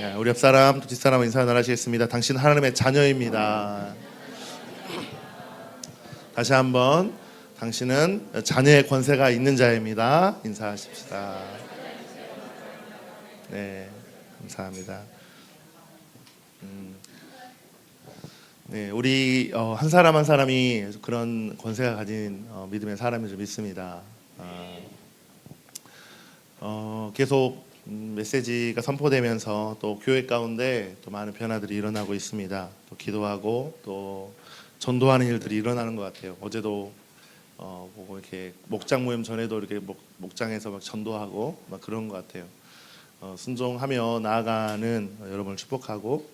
우리 옆사람, 또 뒷사람 인사 나누시겠습니다. 당신 하나님의 자녀입니다. 다시 한번 당신은 자녀의 권세가 있는 자입니다. 인사하십시다. 네, 감사합니다. 네, 우리 한 사람 한 사람이 그런 권세가 가진 믿음의 사람인 줄 믿습니다. 계속 메시지가 선포되면서 또 교회 가운데 또 많은 변화들이 일어나고 있습니다. 또 기도하고 또 전도하는 일들이 일어나는 것 같아요. 어제도 보고 이렇게 목장 모임 전에도 이렇게 목장에서 막 전도하고 막 그런 것 같아요. 순종하며 나아가는 여러분을 축복하고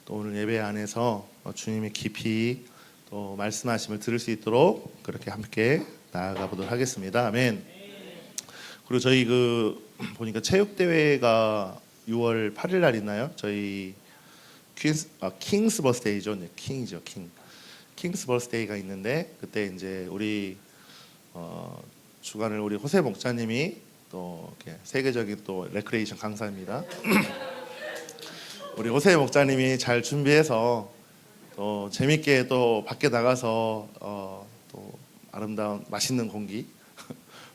또 오늘 예배 안에서 주님의 깊이 또 말씀하심을 들을 수 있도록 그렇게 함께 나아가 보도록 하겠습니다. 아멘. 그리고 저희 보니까 체육 대회가 6월 8일 날 있나요? 저희 킹스 버스데이죠. 네, 킹이죠, 킹. 킹스 버스데이가 있는데 그때 이제 우리 주간을 우리 호세 목사님이 또 이렇게 세계적인 또 레크레이션 강사입니다. 우리 호세 목사님이 잘 준비해서 또 재밌게 또 밖에 나가서 또 아름다운 맛있는 공기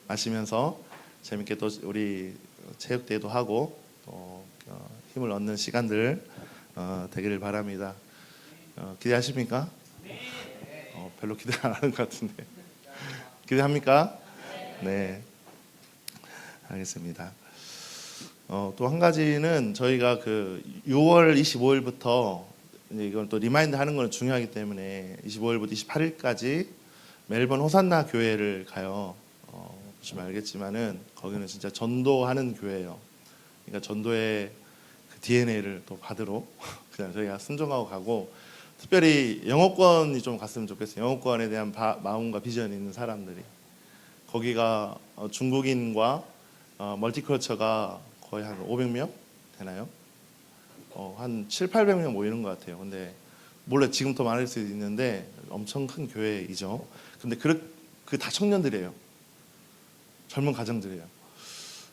마시면서 재밌게 또 우리 체육대회도 하고 또 힘을 얻는 시간들 되기를 바랍니다. 기대하십니까? 별로 기대 안 하는 것 같은데 기대합니까? 네, 알겠습니다. 또 한 가지는 저희가 6월 25일부터 이건 또 리마인드 하는 건 중요하기 때문에 25일부터 28일까지 멜번 호산나 교회를 가요. 보시면 알겠지만은 거기는 진짜 전도하는 교회예요. 그러니까 전도의 그 DNA를 또 받으러 그냥 저희가 순종하고 가고, 특별히 영어권이 좀 갔으면 좋겠어요. 영어권에 대한 마음과 비전이 있는 사람들이. 거기가 중국인과 멀티컬처가 거의 한 500명 되나요? 한 7, 800명 모이는 것 같아요. 근데 몰래 지금 더 많을 수 있는데 엄청 큰 교회이죠. 근데 그 다 청년들이에요. 젊은 가정들이에요.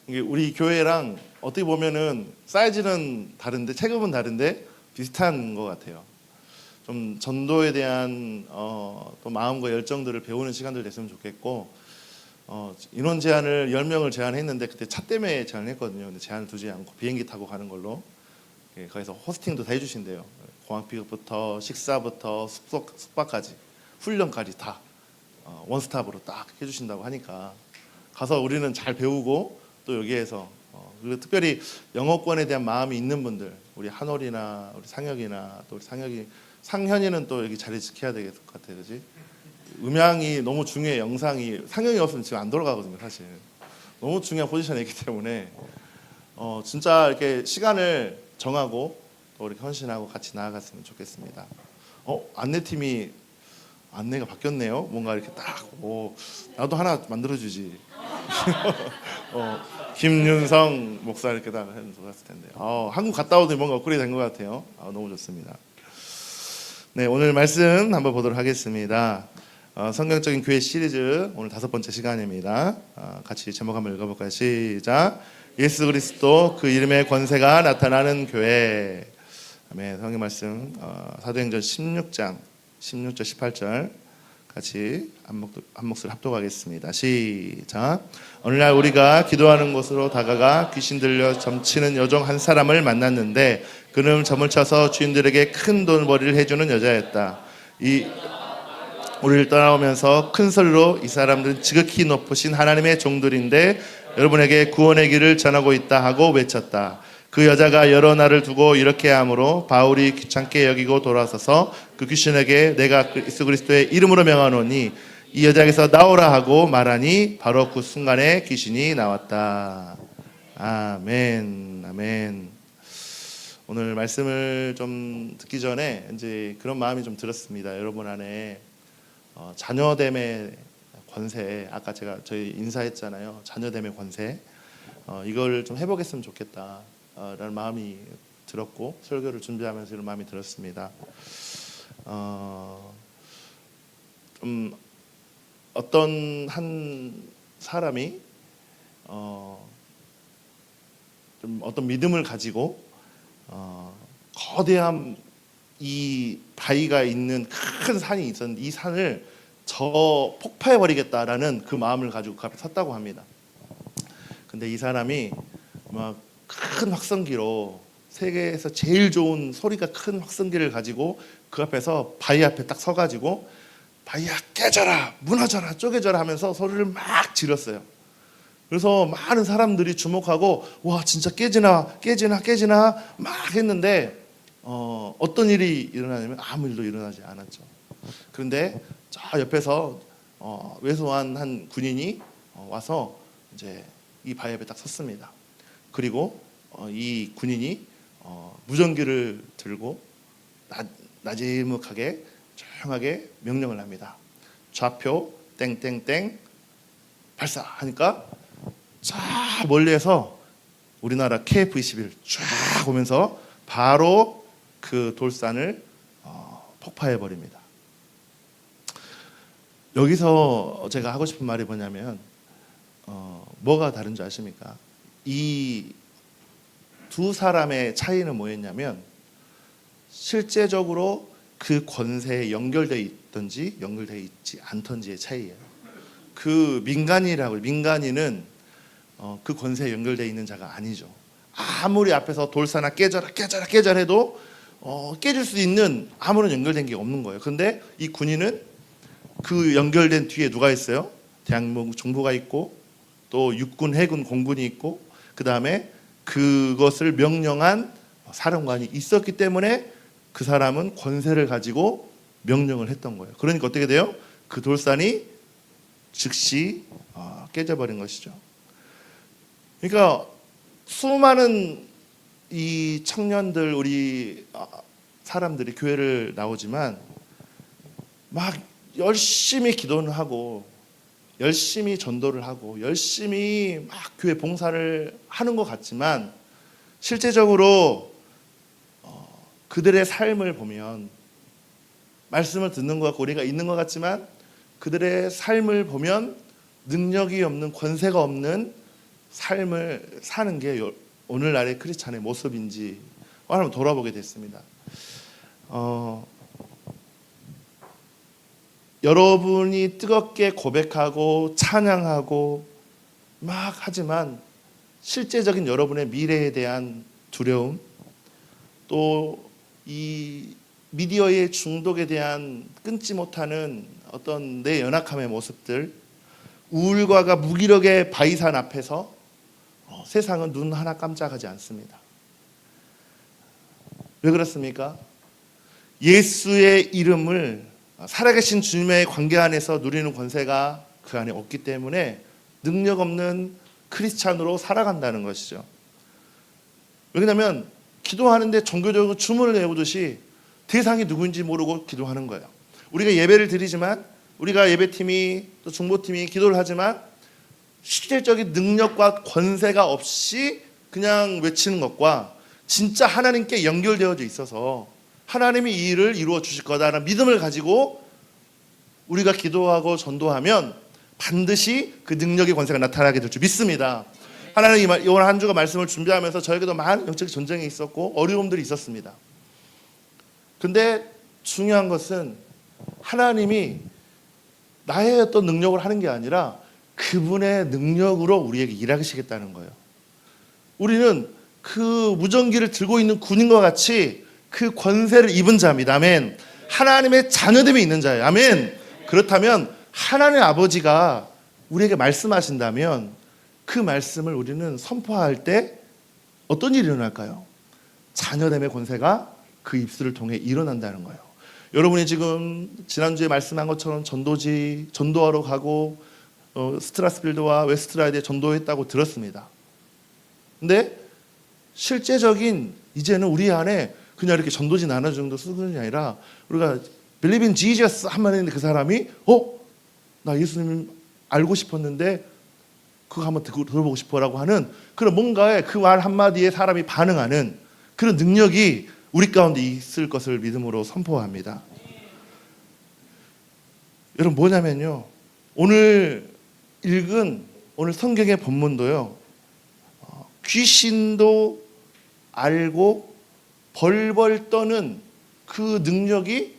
이게 우리 교회랑 어떻게 보면은 사이즈는 다른데 체급은 다른데 비슷한 것 같아요. 좀 전도에 대한 또 마음과 열정들을 배우는 시간들 됐으면 좋겠고, 인원 제한을 10명을 제한했는데 그때 차 때문에 제한을 했거든요. 근데 제한을 두지 않고 비행기 타고 가는 걸로, 거기서 호스팅도 다 해주신대요. 공항 픽업부터 식사부터 숙박까지 훈련까지 다 원스톱으로 딱 해주신다고 하니까 가서 우리는 잘 배우고 또 여기에서 그리고 특별히 영어권에 대한 마음이 있는 분들, 우리 한월이나 우리 상혁이나 또 우리 상현이는 또 여기 자리 지켜야 될 것 같아요, 그렇지? 음향이 너무 중요해. 영상이 상영이 없으면 지금 안 돌아가거든요. 사실 너무 중요한 포지션에 있기 때문에 진짜 이렇게 시간을 정하고 또 이렇게 헌신하고 같이 나아갔으면 좋겠습니다. 안내팀이 안내가 바뀌었네요. 뭔가 이렇게 딱 나도 하나 만들어주지. 김윤성 목사 이렇게 다 해도 좋았을 텐데. 한국 갔다 오더니 뭔가 업그레이드 된 것 같아요. 너무 좋습니다. 네, 오늘 말씀 한번 보도록 하겠습니다. 성경적인 교회 시리즈 오늘 5번째 시간입니다. 같이 제목 한번 읽어볼까요? 시작. 예수 그리스도 그 이름의 권세가 나타나는 교회. 아멘. 성경 말씀 사도행전 16장 16절 18절 같이 한 목소리 합독하겠습니다. 시작. 어느 날 우리가 기도하는 곳으로 다가가 귀신 들려 점치는 여종 한 사람을 만났는데 그는 점을 쳐서 주인들에게 큰 돈벌이를 해주는 여자였다. 우리를 떠나오면서 큰 소리로 이 사람들은 지극히 높으신 하나님의 종들인데 여러분에게 구원의 길을 전하고 있다 하고 외쳤다. 그 여자가 여러 날을 두고 이렇게 하므로 바울이 귀찮게 여기고 돌아서서 그 귀신에게 내가 예수 그리스도의 이름으로 명하노니 이 여자에게서 나오라 하고 말하니 바로 그 순간에 귀신이 나왔다. 아멘. 아멘. 오늘 말씀을 좀 듣기 전에 이제 그런 마음이 좀 들었습니다. 여러분 안에 자녀됨의 권세, 아까 저희 인사했잖아요. 자녀됨의 권세, 이걸 좀 해보겠으면 좋겠다 라는 마음이 들었고, 설교를 준비하면서 이런 마음이 들었습니다. 좀 어떤 한 사람이 좀 어떤 믿음을 가지고 거대한 이 바위가 있는 큰 산이 있었는데 이 산을 저 폭파해 버리겠다라는 그 마음을 가지고 그 앞에 섰다고 합니다. 근데 이 사람이 막 큰 확성기로 세계에서 제일 좋은 소리가 큰 확성기를 가지고 그 앞에서 바위 앞에 딱 서가지고 바위야 깨져라 무너져라 쪼개져라 하면서 소리를 막 질렀어요. 그래서 많은 사람들이 주목하고 와 진짜 깨지나 막 했는데 어떤 일이 일어나냐면 아무 일도 일어나지 않았죠. 그런데 저 옆에서 왜소한 한 군인이 와서 이제 이 바위 앞에 딱 섰습니다. 그리고 이 군인이 무전기를 들고 나지막하게 조용하게 명령을 합니다. 좌표 땡땡땡 발사하니까 자 멀리에서 우리나라 KF-21 쫙 오면서 바로 그 돌산을 폭파해 버립니다. 여기서 제가 하고 싶은 말이 뭐냐면 뭐가 다른 줄 아십니까? 이 두 사람의 차이는 뭐였냐면 실제적으로 그 권세에 연결되어 있든지 연결되어 있지 않던지의 차이예요. 그 민간인은 그 권세에 연결되어 있는 자가 아니죠. 아무리 앞에서 돌사나 깨져라 해도 깨질 수 있는 아무런 연결된 게 없는 거예요. 그런데 이 군인은 그 연결된 뒤에 누가 있어요? 대한민국 정부가 있고 또 육군, 해군, 공군이 있고 그 다음에 그것을 명령한 사령관이 있었기 때문에 그 사람은 권세를 가지고 명령을 했던 거예요. 그러니까 어떻게 돼요? 그 돌산이 즉시 깨져버린 것이죠. 그러니까 수많은 이 청년들 우리 사람들이 교회를 나오지만 막 열심히 기도를 하고 열심히 전도를 하고 열심히 막 교회 봉사를 하는 것 같지만 실제적으로 그들의 삶을 보면 말씀을 듣는 것 같고 우리가 있는 것 같지만 그들의 삶을 보면 능력이 없는 권세가 없는 삶을 사는 게 오늘날의 크리스찬의 모습인지 한번 돌아보게 됐습니다. 여러분이 뜨겁게 고백하고 찬양하고 막 하지만 실제적인 여러분의 미래에 대한 두려움 또 이 미디어의 중독에 대한 끊지 못하는 어떤 내 연약함의 모습들 우울과가 무기력의 바위산 앞에서 세상은 눈 하나 깜짝하지 않습니다. 왜 그렇습니까? 예수의 이름을 살아계신 주님의 관계 안에서 누리는 권세가 그 안에 없기 때문에 능력 없는 크리스찬으로 살아간다는 것이죠. 왜냐하면 기도하는데 종교적으로 주문을 외우듯이 대상이 누구인지 모르고 기도하는 거예요. 우리가 예배를 드리지만 우리가 예배팀이 또 중보팀이 기도를 하지만 실질적인 능력과 권세가 없이 그냥 외치는 것과 진짜 하나님께 연결되어져 있어서 하나님이 이 일을 이루어 주실 거다라는 믿음을 가지고 우리가 기도하고 전도하면 반드시 그 능력의 권세가 나타나게 될 줄 믿습니다. 하나님 이번 한 주가 말씀을 준비하면서 저에게도 많은 영적 전쟁이 있었고 어려움들이 있었습니다. 근데 중요한 것은 하나님이 나의 어떤 능력을 하는 게 아니라 그분의 능력으로 우리에게 일하시겠다는 거예요. 우리는 그 무전기를 들고 있는 군인과 같이 그 권세를 입은 자입니다. 아멘. 하나님의 자녀됨이 있는 자예요. 아멘. 그렇다면 하나님의 아버지가 우리에게 말씀하신다면 그 말씀을 우리는 선포할 때 어떤 일이 일어날까요? 자녀됨의 권세가 그 입술을 통해 일어난다는 거예요. 여러분이 지금 지난주에 말씀한 것처럼 전도하러 가고 스트라스빌드와 웨스트라이드에 전도했다고 들었습니다. 근데 실제적인 이제는 우리 안에 그냥 이렇게 전도지 나눠주는 정도 수준이 아니라 우리가 Believe in Jesus 한번 했는데 그 사람이 나 예수님 알고 싶었는데 그거 한번 들어보고 싶어라고 하는 그런 뭔가에 그 말 한마디에 사람이 반응하는 그런 능력이 우리 가운데 있을 것을 믿음으로 선포합니다. 여러분 뭐냐면요, 오늘 읽은 오늘 성경의 본문도요 귀신도 알고 벌벌 떠는 그 능력이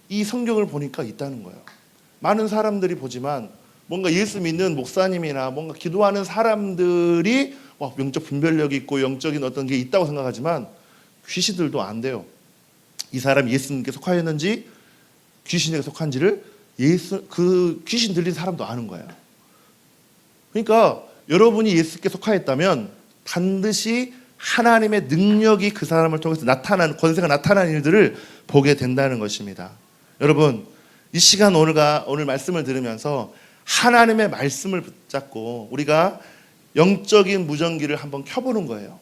이 성경을 보니까 있다는 거예요. 많은 사람들이 보지만 뭔가 예수 믿는 목사님이나 뭔가 기도하는 사람들이 영적 분별력이 있고 영적인 어떤 게 있다고 생각하지만 귀신들도 안 돼요. 이 사람이 예수님께 속하였는지 귀신에게 속한지를 그 귀신 들린 사람도 아는 거예요. 그러니까 여러분이 예수께 속하였다면 반드시 하나님의 능력이 그 사람을 통해서 나타나는, 권세가 나타나는 일들을 보게 된다는 것입니다. 여러분, 이 시간 오늘 말씀을 들으면서 하나님의 말씀을 붙잡고 우리가 영적인 무전기를 한번 켜보는 거예요.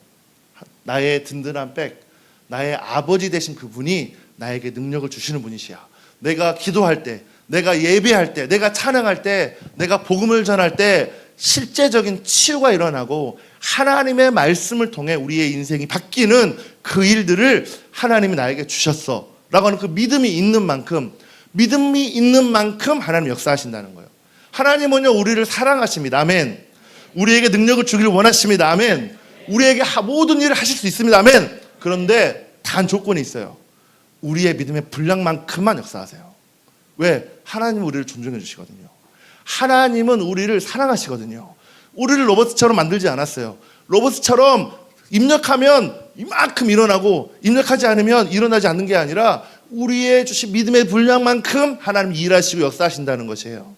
나의 든든한 백, 나의 아버지 되신 그분이 나에게 능력을 주시는 분이시야. 내가 기도할 때, 내가 예배할 때, 내가 찬양할 때, 내가 복음을 전할 때 실제적인 치유가 일어나고 하나님의 말씀을 통해 우리의 인생이 바뀌는 그 일들을 하나님이 나에게 주셨어 라고 하는 그 믿음이 있는 만큼 하나님 역사하신다는 거예요. 하나님은요, 우리를 사랑하십니다. 아멘. 우리에게 능력을 주기를 원하십니다. 아멘. 우리에게 모든 일을 하실 수 있습니다. 아멘. 그런데 단 조건이 있어요. 우리의 믿음의 분량만큼만 역사하세요. 왜? 하나님은 우리를 존중해 주시거든요. 하나님은 우리를 사랑하시거든요. 우리를 로봇처럼 만들지 않았어요. 로봇처럼 입력하면 이만큼 일어나고 입력하지 않으면 일어나지 않는 게 아니라 우리의 주신 믿음의 분량만큼 하나님 일하시고 역사하신다는 것이에요.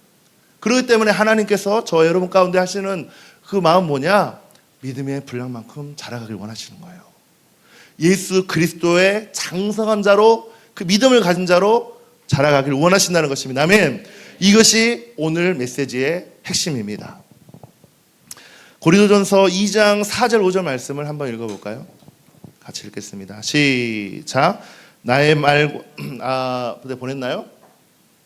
그렇기 때문에 하나님께서 저 여러분 가운데 하시는 그 마음 뭐냐? 믿음의 분량만큼 자라가길 원하시는 거예요. 예수 그리스도의 장성한 자로, 그 믿음을 가진 자로 자라가길 원하신다는 것입니다. 아멘. 이것이 오늘 메시지의 핵심입니다. 고린도전서 2장 4절 5절 말씀을 한번 읽어볼까요? 같이 읽겠습니다. 시작. 나의 말, 보냈나요?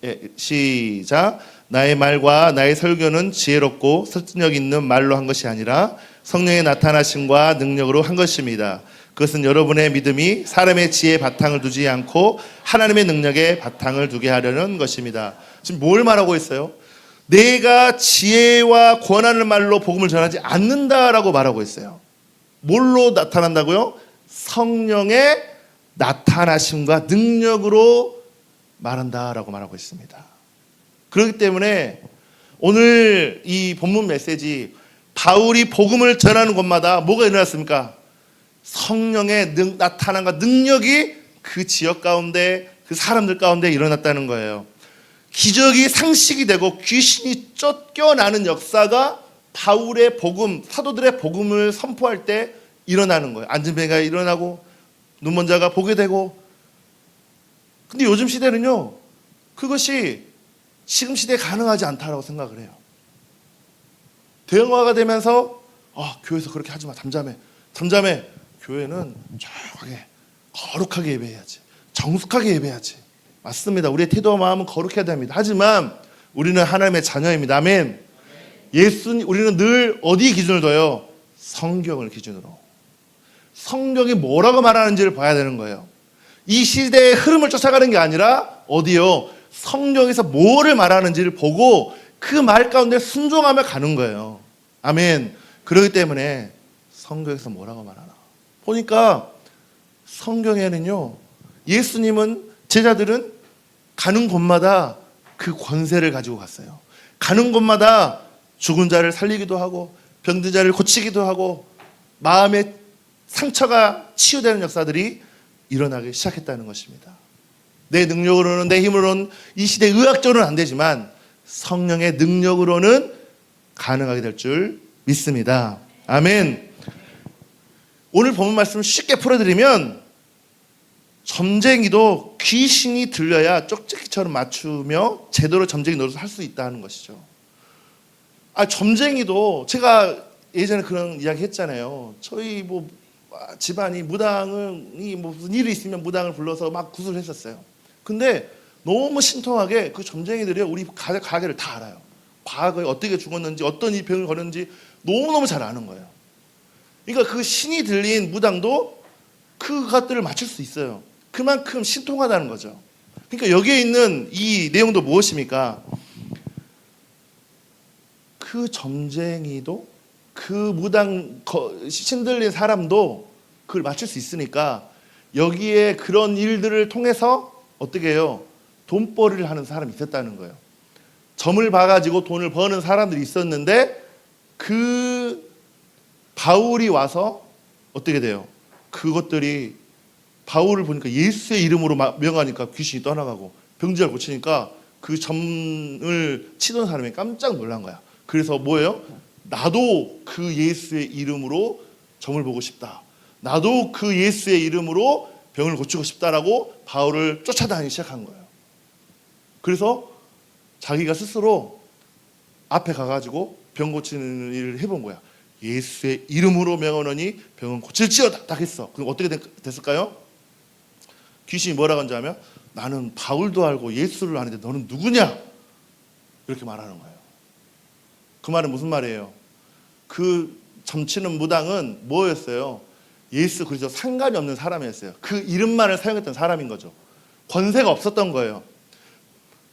예, 시작. 나의 말과 나의 설교는 지혜롭고 설득력 있는 말로 한 것이 아니라 성령의 나타나심과 능력으로 한 것입니다. 그것은 여러분의 믿음이 사람의 지혜에 바탕을 두지 않고 하나님의 능력에 바탕을 두게 하려는 것입니다. 지금 뭘 말하고 있어요? 내가 지혜와 권한의 말로 복음을 전하지 않는다라고 말하고 있어요. 뭘로 나타난다고요? 성령의 나타나심과 능력으로 말한다라고 말하고 있습니다. 그렇기 때문에 오늘 이 본문 메시지, 바울이 복음을 전하는 곳마다 뭐가 일어났습니까? 성령의 나타남과 능력이 그 지역 가운데, 그 사람들 가운데 일어났다는 거예요. 기적이 상식이 되고 귀신이 쫓겨나는 역사가 바울의 복음, 사도들의 복음을 선포할 때 일어나는 거예요. 안진뱅이가 일어나고 눈먼 자가 보게 되고. 근데 요즘 시대는요, 그것이 지금 시대에 가능하지 않다라고 생각을 해요. 대형화가 되면서 교회에서 그렇게 하지 마. 잠잠해. 교회는 조용하게 거룩하게 예배해야지. 정숙하게 예배해야지. 맞습니다. 우리의 태도와 마음은 거룩해야 됩니다. 하지만 우리는 하나님의 자녀입니다. 아멘. 우리는 늘 어디 기준을 둬요? 성경을 기준으로. 성경이 뭐라고 말하는지를 봐야 되는 거예요. 이 시대의 흐름을 쫓아가는 게 아니라 어디요? 성경에서 뭐를 말하는지를 보고 그 말 가운데 순종하며 가는 거예요. 아멘. 그렇기 때문에 성경에서 뭐라고 말하나 보니까 성경에는요, 예수님은, 제자들은 가는 곳마다 그 권세를 가지고 갔어요. 가는 곳마다 죽은 자를 살리기도 하고 병든 자를 고치기도 하고 마음의 상처가 치유되는 역사들이 일어나기 시작했다는 것입니다. 내 능력으로는, 내 힘으로는, 이 시대 의학적으로는 안 되지만 성령의 능력으로는 가능하게 될 줄 믿습니다. 아멘. 오늘 본문 말씀을 쉽게 풀어드리면, 점쟁이도 귀신이 들려야 쪽지기처럼 맞추며 제대로 점쟁이 노릇을 할 수 있다는 것이죠. 점쟁이도, 제가 예전에 그런 이야기 했잖아요. 저희 집안이 무당이 무슨 일이 있으면 무당을 불러서 막 구슬을 했었어요. 근데 너무 신통하게 그 점쟁이들이 우리 가게를 다 알아요. 과거에 어떻게 죽었는지, 어떤 이 병을 걸었는지 너무너무 잘 아는 거예요. 그러니까 그 신이 들린 무당도 그것들을 맞출 수 있어요. 그만큼 신통하다는 거죠. 그러니까 여기에 있는 이 내용도 무엇입니까? 그 점쟁이도, 그 무당 신 들린 사람도 그걸 맞출 수 있으니까 여기에 그런 일들을 통해서 어떻게 해요? 돈벌이를 하는 사람이 있었다는 거예요. 점을 봐가지고 돈을 버는 사람들이 있었는데 그 바울이 와서 어떻게 돼요? 그것들이 바울을 보니까 예수의 이름으로 명하니까 귀신이 떠나가고 병자를 고치니까 그 점을 치던 사람이 깜짝 놀란 거야. 그래서 뭐예요? 나도 그 예수의 이름으로 점을 보고 싶다. 나도 그 예수의 이름으로 병을 고치고 싶다라고 바울을 쫓아다니기 시작한 거예요. 그래서 자기가 스스로 앞에 가가지고 병 고치는 일을 해본 거야. 예수의 이름으로 명하노니 병은 고칠지어다 딱 했어. 그럼 어떻게 됐을까요? 귀신이 뭐라고 하는지 아면 나는 바울도 알고 예수를 아는데 너는 누구냐? 이렇게 말하는 거예요. 그 말은 무슨 말이에요? 그 점치는 무당은 뭐였어요? 예수 그리스도 상관이 없는 사람이었어요. 그 이름만을 사용했던 사람인 거죠. 권세가 없었던 거예요.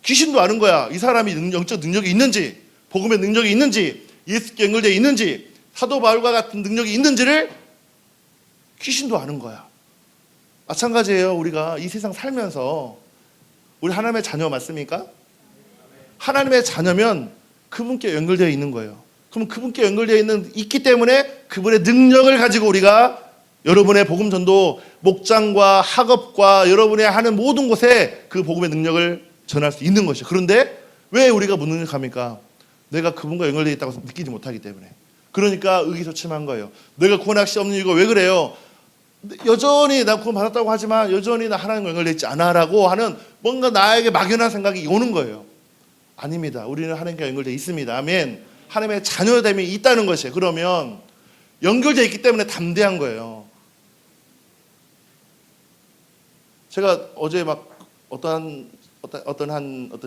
귀신도 아는 거야. 이 사람이 영적 능력이 있는지, 복음의 능력이 있는지, 예수께 연결되어 있는지, 사도 바울과 같은 능력이 있는지를 귀신도 아는 거야. 마찬가지예요. 우리가 이 세상 살면서 우리 하나님의 자녀 맞습니까? 하나님의 자녀면 그분께 연결되어 있는 거예요. 그럼 그분께 연결되어 있기 때문에 그분의 능력을 가지고 우리가 여러분의 복음 전도 목장과 학업과 여러분의 하는 모든 곳에 그 복음의 능력을 전할 수 있는 것이죠. 그런데 왜 우리가 무능력합니까? 내가 그분과 연결되어 있다고 느끼지 못하기 때문에. 그러니까 의기소침한 거예요. 내가 구원할 수 없는 이유가 왜 그래요? 여전히 나 구원 받았다고 하지만 여전히 나 하나님과 연결되어 있지 않아라고 하는 뭔가 나에게 막연한 생각이 오는 거예요. 아닙니다. 우리는 하나님과 연결되어 있습니다. 아멘. 하나님의 자녀됨이 있다는 것이에요. 그러면 연결되어 있기 때문에 담대한 거예요. 제가 어제 막 어떤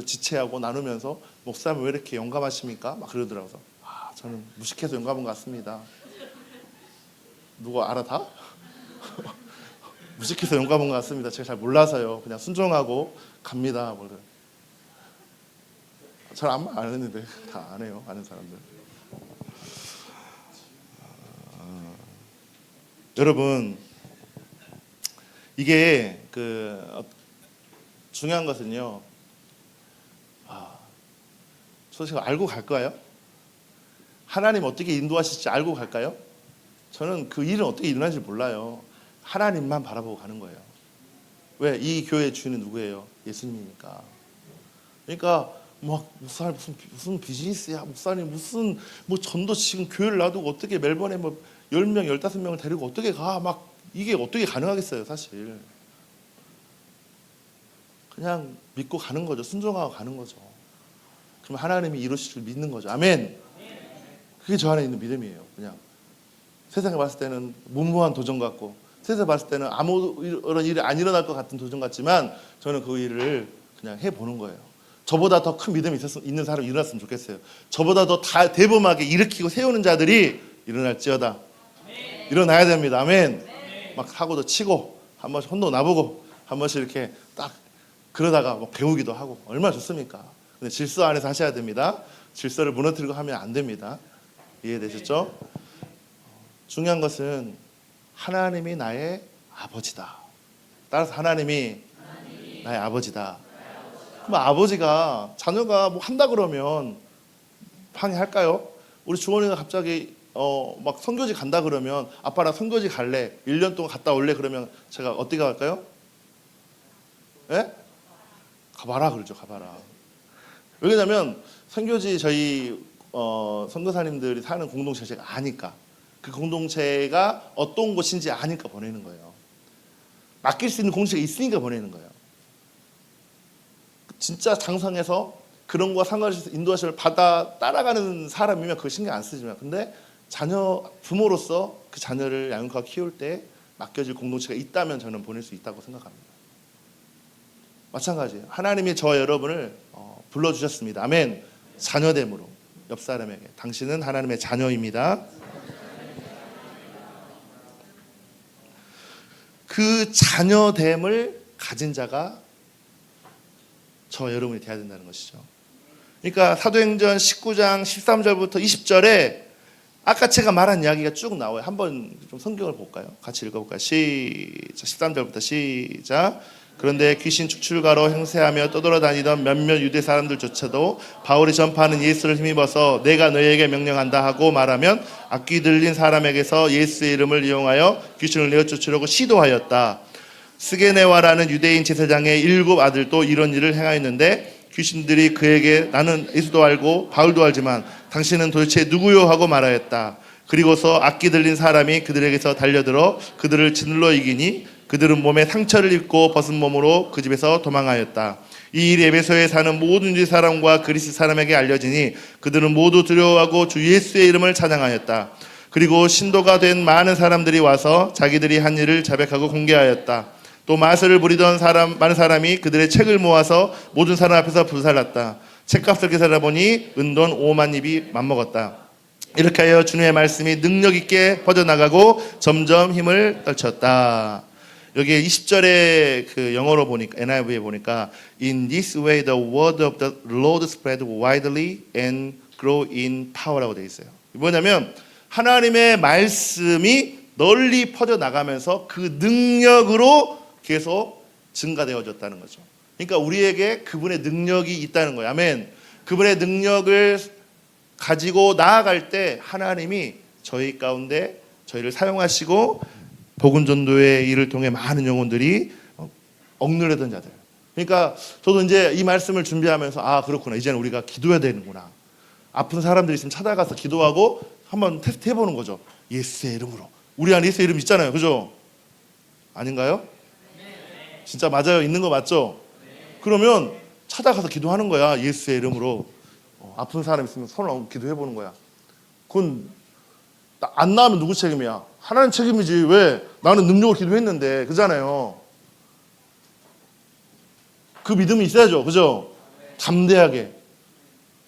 지체하고 나누면서 목사님 왜 이렇게 용감하십니까? 막 그러더라고요. 저는 무식해서 용감한 것 같습니다. 누가 알아 다? 무식해서 용감한 것 같습니다. 제가 잘 몰라서요. 그냥 순종하고 갑니다. 잘 아무 말 안 했는데 다 안 해요. 아는 사람들. 여러분 이게 중요한 것은요. 솔직히 알고 갈까요? 하나님 어떻게 인도하실지 알고 갈까요? 저는 그 일은 어떻게 일어날지 몰라요. 하나님만 바라보고 가는 거예요. 왜? 이 교회의 주인은 누구예요? 예수님이니까. 그러니까 막 목사님 무슨 비즈니스야? 목사님 무슨 전도 지금 교회를 놔두고 어떻게 멜번에 10명, 15명을 데리고 어떻게 가? 막 이게 어떻게 가능하겠어요, 사실. 그냥 믿고 가는 거죠. 순종하고 가는 거죠. 그럼 하나님이 이루실 줄 믿는 거죠. 아멘. 그게 저 안에 있는 믿음이에요. 그냥 세상에 봤을 때는 무모한 도전 같고 세상에 봤을 때는 아무런 일이 안 일어날 것 같은 도전 같지만 저는 그 일을 그냥 해보는 거예요. 저보다 더 큰 믿음이 있는 사람이 일어났으면 좋겠어요. 저보다 더 대범하게 일으키고 세우는 자들이 일어날지어다. 일어나야 됩니다. 아멘. 막 사고도 치고 한 번씩 혼도 나보고 한 번씩 이렇게 딱 그러다가 배우기도 하고 얼마나 좋습니까? 근데 질서 안에서 하셔야 됩니다. 질서를 무너뜨리고 하면 안 됩니다. 이해되셨죠? 중요한 것은 하나님이 나의 아버지다. 따라서 하나님이 나의 아버지다. 그럼 아버지가 자녀가 한다 그러면 방해할까요? 우리 주원이가 갑자기 막 선교지 간다 그러면 아빠랑 선교지 갈래 1년 동안 갔다 올래 그러면 제가 어떻게 갈까요? 예? 가봐라 그러죠. 가봐라. 왜냐면 선교지 저희 선교사님들이 사는 공동체 제가 아니까 그 공동체가 어떤 곳인지 아니까 보내는 거예요. 맡길 수 있는 공동체가 있으니까 보내는 거예요. 진짜 장성해서 그런 거와 상관없이 인도하심을 받아 따라가는 사람이면 그거 신경 안 쓰지만 근데 부모로서 그 자녀를 양육하고 키울 때 맡겨질 공동체가 있다면 저는 보낼 수 있다고 생각합니다. 마찬가지예요. 하나님이 저와 여러분을 불러주셨습니다. 아멘. 자녀됨으로 옆 사람에게 당신은 하나님의 자녀입니다. 그 자녀됨을 가진 자가 저와 여러분이 되어야 된다는 것이죠. 그러니까 사도행전 19장 13절부터 20절에 아까 제가 말한 이야기가 쭉 나와요. 한번 좀 성경을 볼까요? 같이 읽어볼까요? 시작. 13절부터 시작. 그런데 귀신 축출가로 행세하며 떠돌아다니던 몇몇 유대 사람들조차도 바울이 전파하는 예수를 힘입어서 내가 너희에게 명령한다 하고 말하면 악귀 들린 사람에게서 예수의 이름을 이용하여 귀신을 내어 쫓으려고 시도하였다. 스게네와라는 유대인 제사장의 7 아들도 이런 일을 행하였는데 귀신들이 그에게 나는 예수도 알고 바울도 알지만 당신은 도대체 누구요 하고 말하였다. 그리고서 악기 들린 사람이 그들에게서 달려들어 그들을 짓눌러 이기니 그들은 몸에 상처를 입고 벗은 몸으로 그 집에서 도망하였다. 이 일이 에베소에 사는 모든 유대 사람과 그리스 사람에게 알려지니 그들은 모두 두려워하고 주 예수의 이름을 찬양하였다. 그리고 신도가 된 많은 사람들이 와서 자기들이 한 일을 자백하고 공개하였다. 또 마술을 부리던 많은 사람이 그들의 책을 모아서 모든 사람 앞에서 불살랐다. 책값을 계산해 보니 은돈 5만 입이 맞먹었다. 이렇게 하여 주님의 말씀이 능력 있게 퍼져나가고 점점 힘을 떨쳤다. 여기에 20절에 그 영어로 보니까 NIV에 보니까 In this way the word of the Lord spread widely and grew in power라고 되어 있어요. 뭐냐면 하나님의 말씀이 널리 퍼져나가면서 그 능력으로 계속 증가되어졌다는 거죠. 그러니까 우리에게 그분의 능력이 있다는 거예요. 아멘. 그분의 능력을 가지고 나아갈 때 하나님이 저희 가운데 저희를 사용하시고 복음 전도의 일을 통해 많은 영혼들이 억누르던 자들. 그러니까 저도 이제 이 말씀을 준비하면서 아 그렇구나. 이제는 우리가 기도해야 되는구나. 아픈 사람들이 있으면 찾아가서 기도하고 한번 테스트 해보는 거죠. 예수의 이름으로. 우리 안에 예수의 이름 있잖아요. 그죠? 아닌가요? 진짜 맞아요. 있는 거 맞죠? 그러면 찾아가서 기도하는 거야. 예수의 이름으로. 아픈 사람 있으면 손을 얹고 기도해 보는 거야. 그건 안 나오면 누구 책임이야? 하나님 책임이지. 왜? 나는 능력을 기도했는데. 그잖아요. 그 믿음이 있어야죠. 그죠? 담대하게.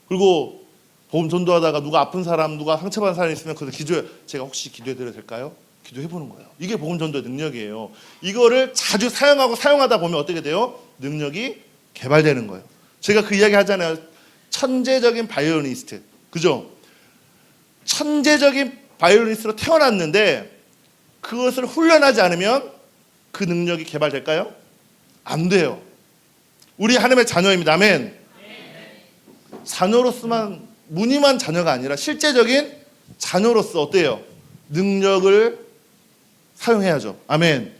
그리고 복음 전도하다가 누가 아픈 사람, 누가 상처받은 사람이 있으면 그래서 제가 혹시 기도해드려도 될까요? 기도해보는 거예요. 이게 복음 전도의 능력이에요. 이거를 자주 사용하다 보면 어떻게 돼요? 능력이 개발되는 거예요. 제가 그 이야기 하잖아요. 천재적인 바이올리니스트. 그죠? 천재적인 바이올리니스트로 태어났는데 그것을 훈련하지 않으면 그 능력이 개발될까요? 안 돼요. 우리 하나님의 자녀입니다. 아멘. 자녀로서만 무늬만 자녀가 아니라 실제적인 자녀로서 어때요? 능력을 사용해야죠. 아멘.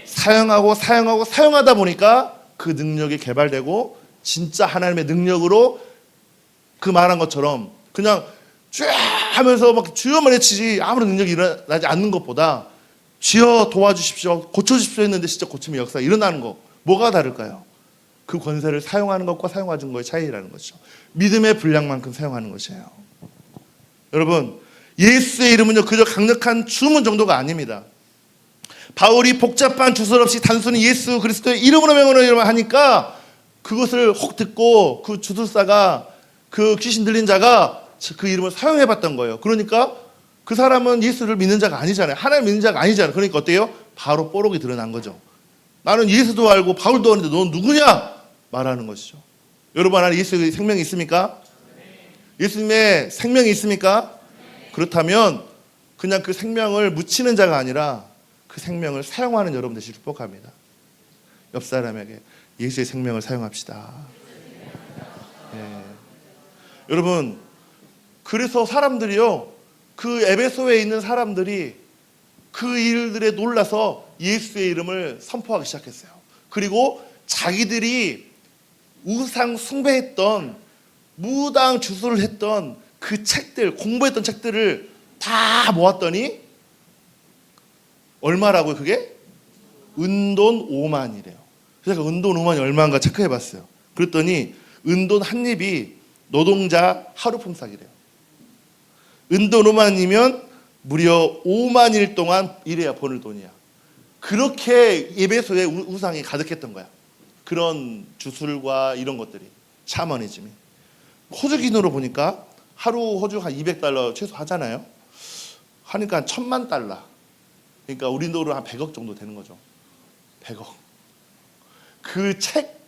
사용하다 보니까 그 능력이 개발되고 진짜 하나님의 능력으로 그 말한 것처럼 그냥 쫙 하면서 막 주여만 외치지 아무런 능력이 일어나지 않는 것보다 주여 도와주십시오, 고쳐주십시오 했는데 진짜 고침의 역사가 일어나는 거. 뭐가 다를까요? 그 권세를 사용하는 것과 사용하지 않는 것의 차이라는 거죠. 믿음의 분량만큼 사용하는 것이에요. 여러분, 예수의 이름은요 그저 강력한 주문 정도가 아닙니다. 바울이 복잡한 주술 없이 단순히 예수 그리스도의 이름으로 명하노라 하니까 그것을 혹 듣고 그 주술사가 그 귀신 들린 자가 그 이름을 사용해봤던 거예요. 그러니까 그 사람은 예수를 믿는 자가 아니잖아요. 하나님 믿는 자가 아니잖아요. 그러니까 어때요? 바로 뽀록이 드러난 거죠. 나는 예수도 알고 바울도 아는데 넌 누구냐? 말하는 것이죠. 여러분 안에 예수의 생명이 있습니까? 예수님의 생명이 있습니까? 그렇다면 그냥 그 생명을 묻히는 자가 아니라 그 생명을 사용하는 여러분 되시길 축복합니다. 옆 사람에게 예수의 생명을 사용합시다. 네. 여러분, 그래서 사람들이요, 그 에베소에 있는 사람들이 그 일들에 놀라서 예수의 이름을 선포하기 시작했어요. 그리고 자기들이 우상 숭배했던 무당 주술을 했던 그 책들, 공부했던 책들을 다 모았더니 얼마라고요? 그게? 은돈 5만이래요. 그래서 은돈 5만이 얼마인가 체크해봤어요. 그랬더니 은돈 한 입이 노동자 하루 품삯이래요. 은돈 5만이면 무려 5만일 동안 일해야 버는 돈이야. 그렇게 에베소에 우상이 가득했던 거야. 그런 주술과 이런 것들이, 샤머니즘이. 호주기준으로 보니까 하루 호주 한 200달러 최소 하잖아요. 하니까 한 1000만 달러. 그러니까 우리 돈으로 한 100억 정도 되는 거죠. 100억. 그 책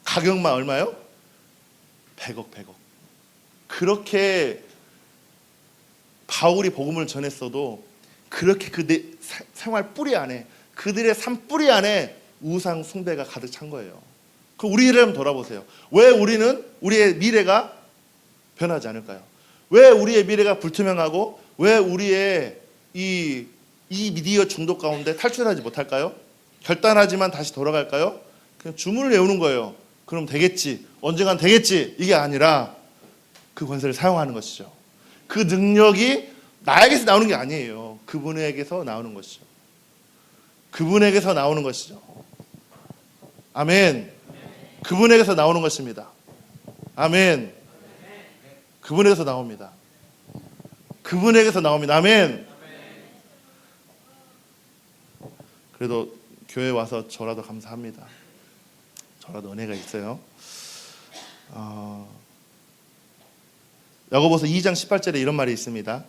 가격만 얼마요? 100억. 그렇게 바울이 복음을 전했어도 그렇게 그 생활 뿌리 안에, 그들의 삶 뿌리 안에 우상 숭배가 가득 찬 거예요. 그 우리를 한번 돌아보세요. 왜 우리는 우리의 미래가 변하지 않을까요? 왜 우리의 미래가 불투명하고 왜 우리의 이 미디어 중독 가운데 탈출하지 못할까요? 결단하지만 다시 돌아갈까요? 그냥 주문을 외우는 거예요. 그럼 되겠지, 언젠간 되겠지, 이게 아니라 그 권세를 사용하는 것이죠. 그 능력이 나에게서 나오는 게 아니에요. 그분에게서 나오는 것이죠. 그분에게서 나오는 것이죠. 아멘. 그분에게서 나오는 것입니다. 아멘. 그분에게서 나옵니다. 그분에게서 나옵니다. 아멘. 그래도 교회 와서 저라도 감사합니다. 저라도 은혜가 있어요. 야고보서 2장 18절에 이런 말이 있습니다.